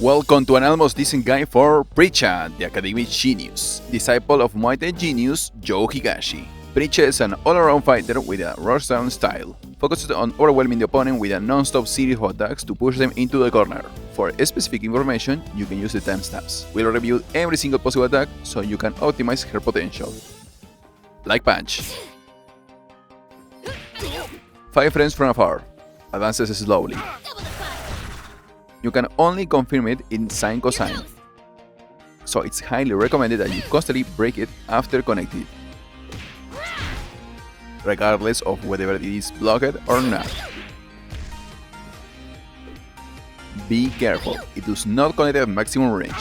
Welcome to an almost decent guide for Preecha, the academic genius, disciple of Muay Thai genius Joe Higashi. Preecha is an all-around fighter with a rushdown style, focused on overwhelming the opponent with a non-stop series of attacks to push them into the corner. For specific information, you can use the timestamps. We'll review every single possible attack so you can optimize her potential. Like punch. 5 frames from afar. Advances slowly. You can only confirm it in Sine-Cosine, so it's highly recommended that you constantly break it after connecting, regardless of whether it is blocked or not. Be careful, it does not connect at maximum range.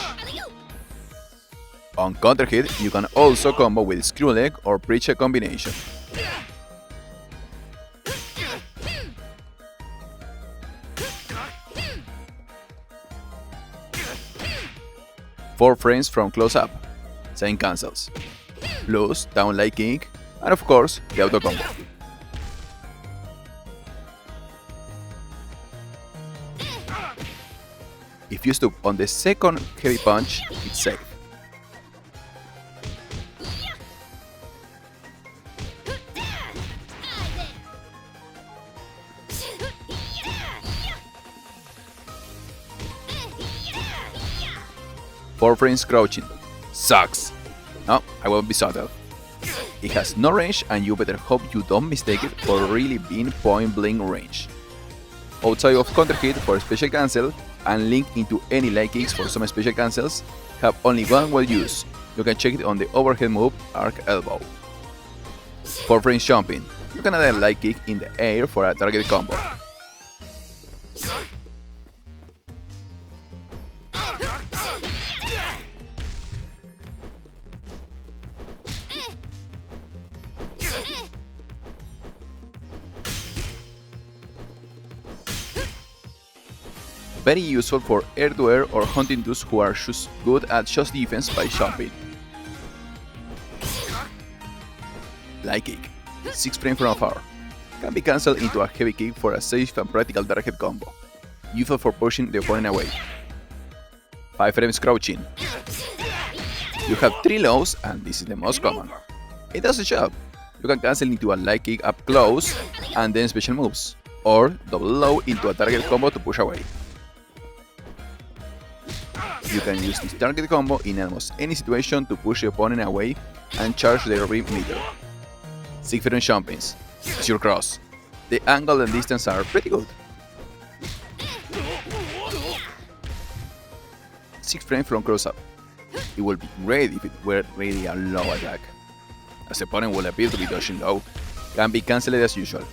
On counter hit, you can also combo with screw leg or Preecha combination. Four frames from close up, same cancels, plus down light kick, and of course the auto combo. If you stop on the second heavy punch, it's safe. Four frames crouching. Sucks. No, I won't be subtle. It has no range and you better hope you don't mistake it for really being point blank range. Outside of counter hit for special cancel and link into any light kicks for some special cancels, have only one well use. You can check it on the overhead move arc elbow. 4 frames jumping. You can add a light kick in the air for a target combo. Very useful for air-to-air or hunting dudes who are just good at shot defense by jumping. Light kick, 6 frames from afar, can be cancelled into a heavy kick for a safe and practical direct combo, useful for pushing the opponent away. 5 frames crouching. You have 3 lows and this is the most common. It does the job. You can cancel into a light kick up close and then special moves, or double low into a target combo to push away. You can use this target combo in almost any situation to push the opponent away and charge their rim meter. 6 frames jumpings. It's your cross. The angle and distance are pretty good. 6 frames from close up. It would be great if it were really a low attack, as the opponent will appear to be dodging low, can be cancelled as usual.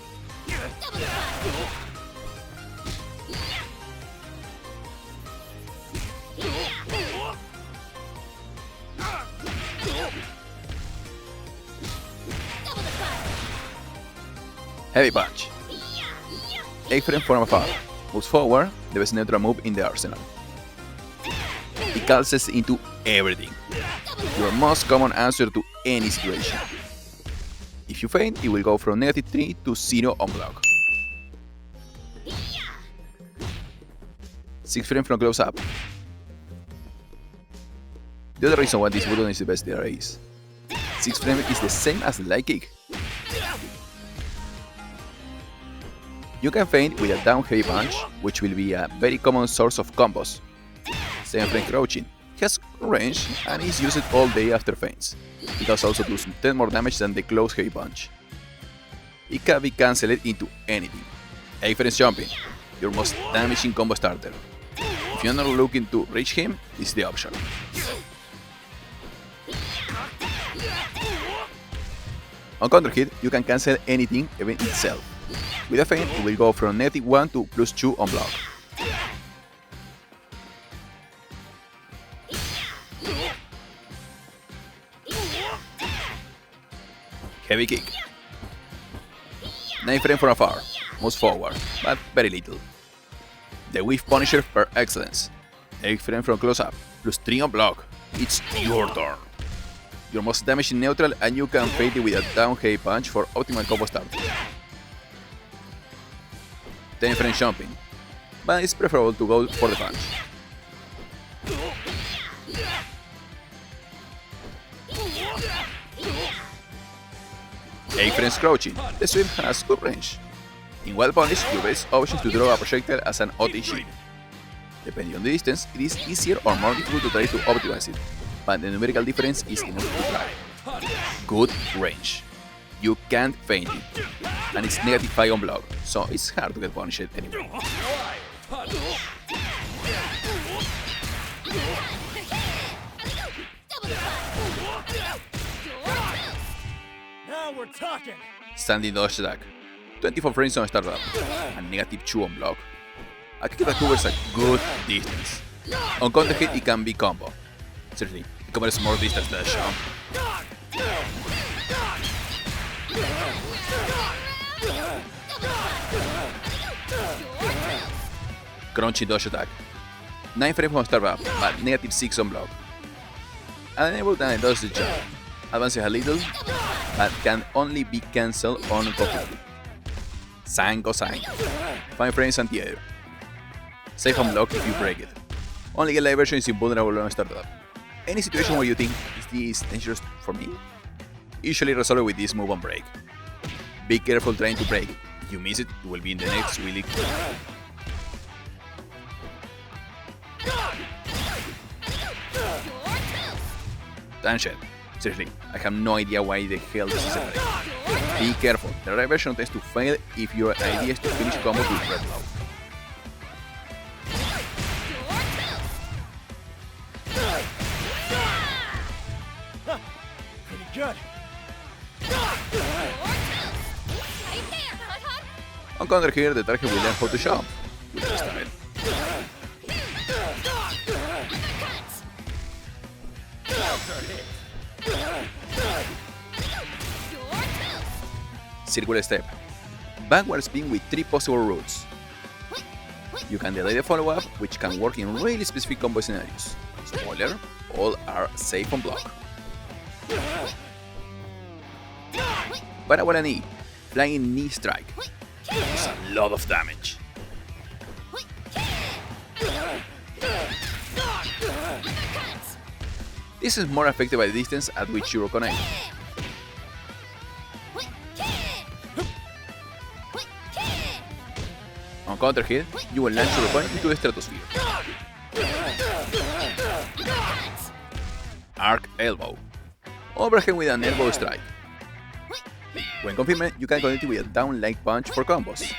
Heavy punch. 8 frames from afar. Moves forward, the best neutral move in the arsenal. It calces into everything. Your most common answer to any situation. If you faint, it will go from -3 to 0 on block. 6 frames from close up. The other reason why this button is the best there is 6 frames is the same as the light kick. You can feint with a down heavy punch, which will be a very common source of combos. 7 frame crouching. It has range and is used all day after feints. It can also do 10 more damage than the close heavy punch. It can be cancelled into anything. 8 frames jumping, your most damaging combo starter. If you're not looking to reach him, this is the option. On counter hit, you can cancel anything, even itself. With a feint, it will go from -1 to +2 on block. Heavy kick. 9 frames from afar, moves forward, but very little. The whiff punisher per excellence. 8 frames from close up, +3 on block. It's your turn. Your most damage in neutral and you can feint it with a down heavy punch for optimal combo start. 10 frames jumping, but it's preferable to go for the punch. 8 frames crouching. The sweep has good range. In Wild Punish, your best option is to draw a projectile as an OTG. Depending on the distance, it is easier or more difficult to try to optimize it, but the numerical difference is enough to try. Good range. You can't feint it, and it's -5 on block, so it's hard to get punished anyway. Now we're talking. Standing dodge attack. 24 frames on startup, and -2 on block. A kick that covers a good distance. On counter hit, it can be combo. Seriously, it covers more distance than a jump. Crunchy dodge attack. 9 frames on startup, but -6 on block. Unable to dodge the jump. Advances a little, but can only be cancelled on coffee. Sine-Cosine. 5 frames anti-air. Safe on block if you break it. Only get live version is invulnerable on startup. Any situation where you think, is this dangerous for me? Usually resolve it with this move on break. Be careful trying to break. If you miss it, you will be in the next really quick. Damn shit. Seriously, I have no idea why the hell this is a break. Be careful, the right version tends to fail if your idea is to finish combos with Rev Blow. Pretty good. On counter here, the target will learn how to jump with this style. Circular step. Backward spin with 3 possible routes. You can delay the follow-up, which can work in really specific combo scenarios. Spoiler, all are safe on block. Parabola knee. Flying knee strike. It's a lot of damage. This is more affected by the distance at which you reconnect. On counter hit, you will launch your opponent into the stratosphere. Arc elbow. Overhead with an elbow strike. When confirmed, you can connect it with a down-like punch for combos.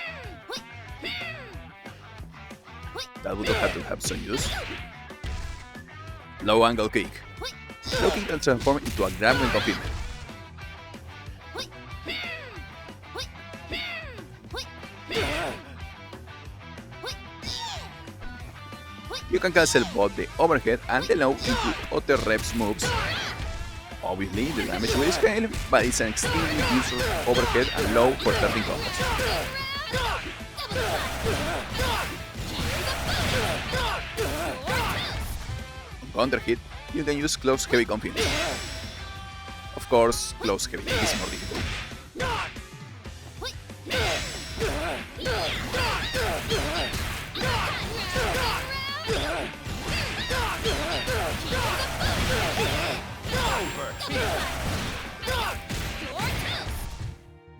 That would have to have some use. Low angle kick. Low kick can transform into a grab when confirmed. You can cancel both the overhead and the low into other reps moves. Obviously, the damage will scale, but it's an extremely useful overhead and low for starting combos. On counter hit, you can use close heavy confirm. Of course, close heavy is more difficult.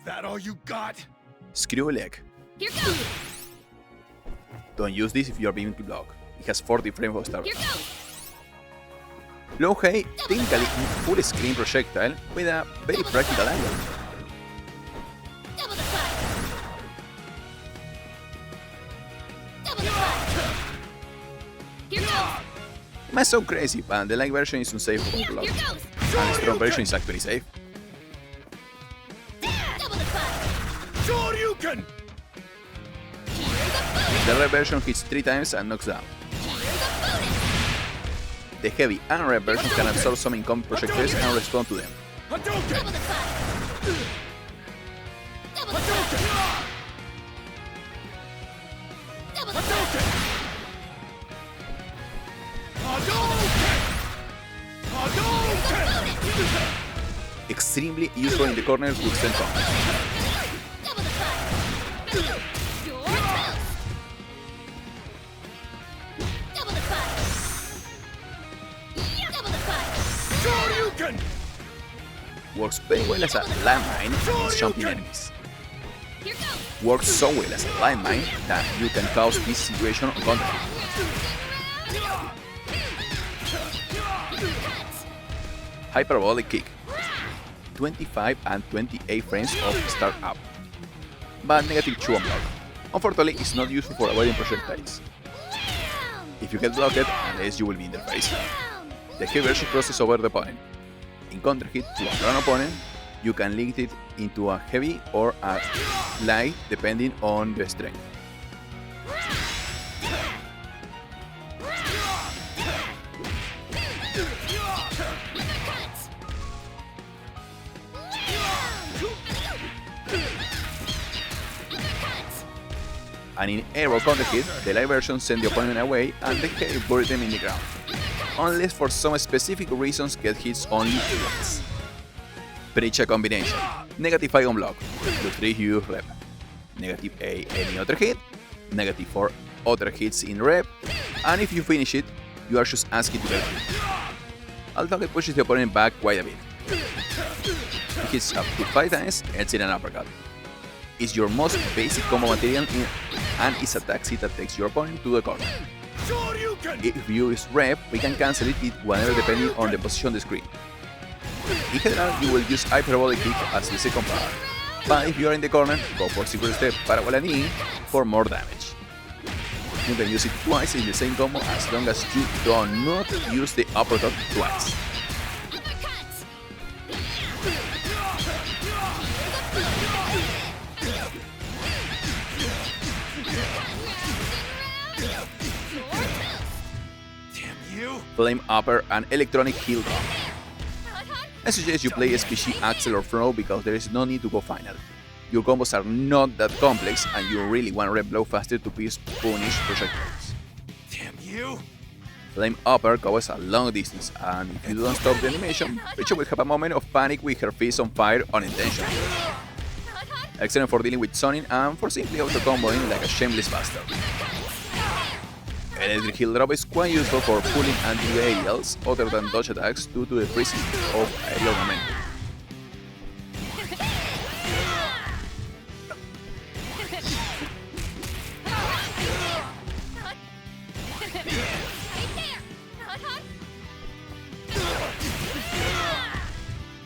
That all you got? Screw leg. Here goes. Don't use this if you are being to block. It has 40 frames of start. Here goes. Low high, technically full screen projectile with a very practical angle. Double the cut. Double the cut. Here goes. It might sound crazy, but the light version is unsafe for block. Here goes. And the strong version is actually safe. Double the cut. Shoryuken! The red version hits 3 times and knocks down. The heavy and red version can absorb some incoming projectiles and respond to them. Hadouken! Double the cut. Double the cut. Double the cut. Hadouken! Hadouken! Hadouken! Extremely useful in the corners with extend combos. Double the cut. Your toes. Double the cut. Double the cut. Shoryuken! works very well as a landmine against jumping enemies. Here goes. Works so well as a landmine that you can cause this situation on counter hit. Hyperbolic Kick. 25 and 28 frames of start up. But -2 on block. Unfortunately, it's not useful for avoiding projectiles. If you get blocked, unless you will be in the face, the heavy version crosses over the opponent. In counter hit to a run opponent, you can link it into a heavy or a light depending on the strength. And in aero counter hit, the light version sends the opponent away and the heavy buries them in the ground. Unless for some specific reasons get hits only once. Preecha combination. -5 on block. Do 3 use rep. -8 any other hit. -4 other hits in rep. And if you finish it, you are just asking to get hit. Although it pushes the opponent back quite a bit. It hits up to 5 times, ends in an uppercut. It's your most basic combo material and is a taxi that takes your opponent to the corner. If you use rep, we can cancel it whenever depending on the position on the screen. In general, you will use Hyperbolic Kick as the second part, but if you are in the corner, go for Secret Step Paragualani for more damage. You can use it twice in the same combo as long as you do not use the uppercut twice. Flame Upper and Electronic Heel Drop. I suggest you play S.P.G, Axel or Throw because there is no need to go final. Your combos are not that complex and you really want Rev Blow faster to punish projectiles. Damn you! Flame Upper covers a long distance and if you don't stop the animation, Preecha will have a moment of panic with her fist on fire unintentionally. Excellent for dealing with zoning and for simply auto-comboing like a shameless bastard. Electric Heel Drop is quite useful for pulling anti-aerials other than dodge attacks due to the freezing of aerial momentum.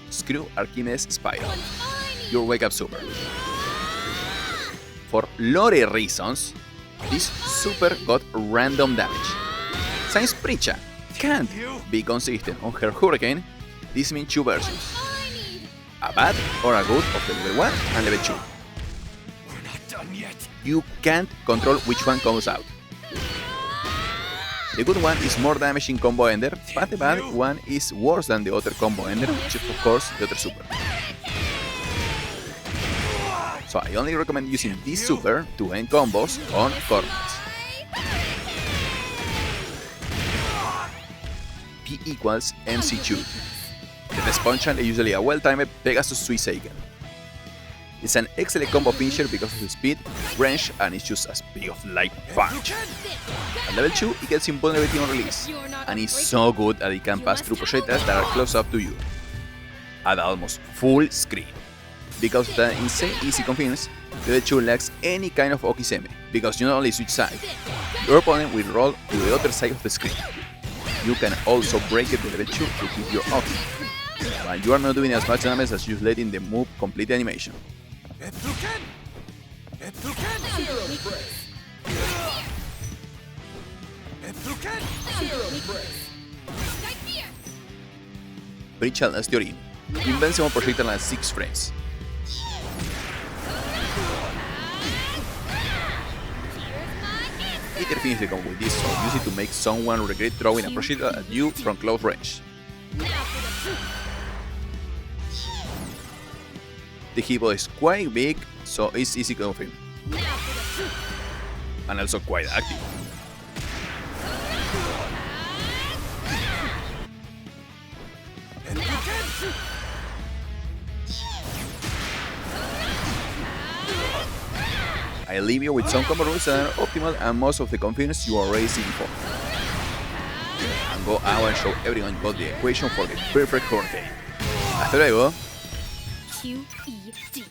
Screw Archimedes Spiral, your wake-up super. For lore reasons, this super got random damage. Since Preecha can't be consistent on her Hurricane, this means 2 versions. A bad or a good of the level 1 and level 2. We're not done yet. You can't control which one comes out. The good one is more damage in combo ender, but the bad one is worse than the other combo ender, which is of course the other super. So I only recommend using this super to end combos on corners. P equals MC2. The best punch is usually a well-timed Pegasus Suicide. It's an excellent combo finisher because of the speed, range, and it's just as big of light punch. At level 2, it gets invulnerability on release, and it's so good that it can pass through projectiles that are close up to you at almost full screen. Because of the insane easy confidence, level 2 lacks any kind of Okizeme, because you not only switch side, your opponent will roll to the other side of the screen. You can also break it to level 2 to keep your Oki, but you are not doing as much damage as just letting the move complete the animation. Preecha as Theorem. Invincible projectile at 6 frames. Either finish the combo with this or use it to make someone regret throwing a projectile at you from close range. The hitbox is quite big, so it's easy to confirm. And also quite active. I leave you with some combo rules that are optimal and most of the confidence you already see before. And go out and show everyone got the equation for the perfect hurricane. Hasta luego! Q-E-D.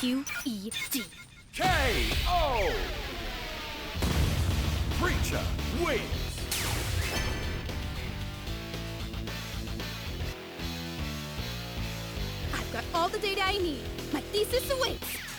Q-E-D. K.O. Preecha wins. I've got all the data I need. My thesis awaits.